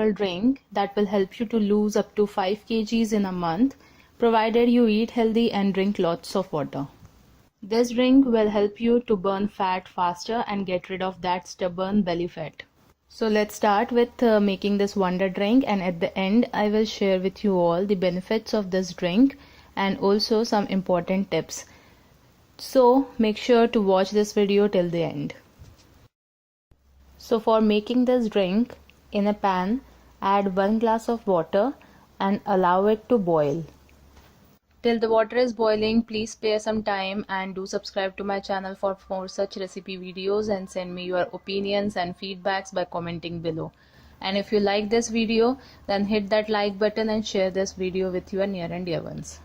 natural drink that will help you to lose up to 5 kgs in a month, provided you eat healthy and drink lots of water. This drink will help you to burn fat faster and get rid of that stubborn belly fat. So let's start with making this wonder drink, and at the end I will share with you all the benefits of this drink and also some important tips. So make sure to watch this video till the end. So for making this drink, in a pan add 1 glass of water and allow it to boil. Till the water is boiling, please spare some time and do subscribe to my channel for more such recipe videos, and send me your opinions and feedbacks by commenting below. And if you like this video, then hit that like button and share this video with your near and dear ones.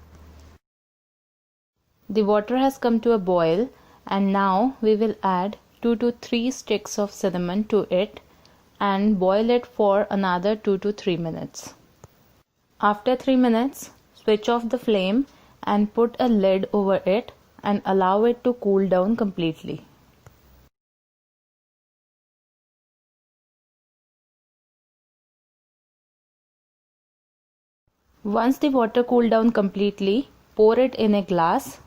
The water has come to a boil, and now we will add 2 to 3 sticks of cinnamon to it and boil it for another 2 to 3 minutes. After 3 minutes, switch off the flame and put a lid over it and allow it to cool down completely. Once the water cooled down completely, pour it in a glass.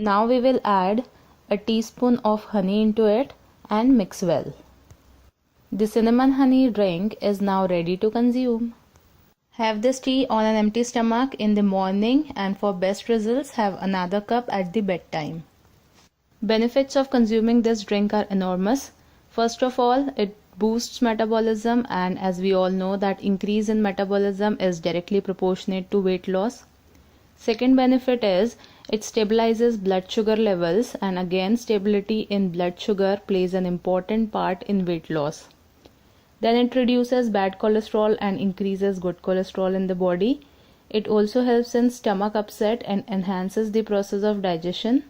Now we will add a teaspoon of honey into it and mix well. The cinnamon honey drink is now ready to consume. Have this tea on an empty stomach in the morning, and for best results have another cup at the bedtime. Benefits of consuming this drink are enormous. First of all, it boosts metabolism, and as we all know that increase in metabolism is directly proportionate to weight loss. Second benefit is it stabilizes blood sugar levels, and again stability in blood sugar plays an important part in weight loss. Then it reduces bad cholesterol and increases good cholesterol in the body. It also helps in stomach upset and enhances the process of digestion.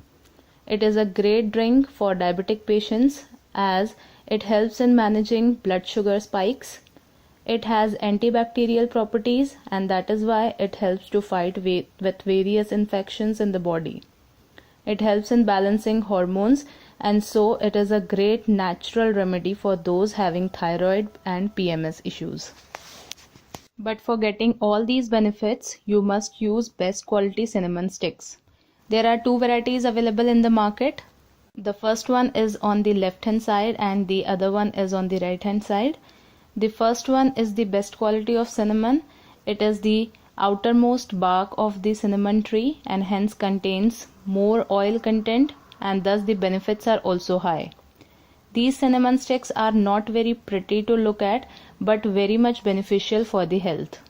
It is a great drink for diabetic patients as it helps in managing blood sugar spikes. It has antibacterial properties, and that is why it helps to fight with various infections in the body. It helps in balancing hormones, and so it is a great natural remedy for those having thyroid and PMS issues. But for getting all these benefits, you must use best quality cinnamon sticks. There are 2 varieties available in the market. The first one is on the left hand side and the other one is on the right hand side. The first one is the best quality of cinnamon. It is the outermost bark of the cinnamon tree and hence contains more oil content, and thus the benefits are also high. These cinnamon sticks are not very pretty to look at but very much beneficial for the health.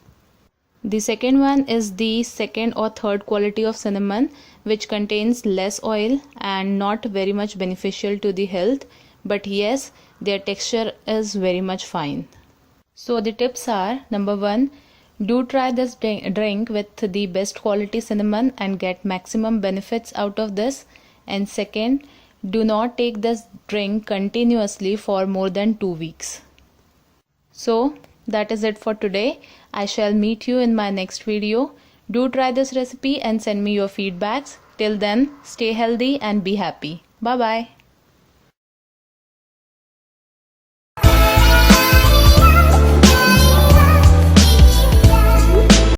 The second one is the second or third quality of cinnamon, which contains less oil and not very much beneficial to the health, but yes, their texture is very much fine. So the tips are: number 1, do try this drink with the best quality cinnamon and get maximum benefits out of this. And second, do not take this drink continuously for more than 2 weeks. So that is it for today. I shall meet you in my next video. Do try this recipe and send me your feedbacks. Till then, stay healthy and be happy. Bye bye.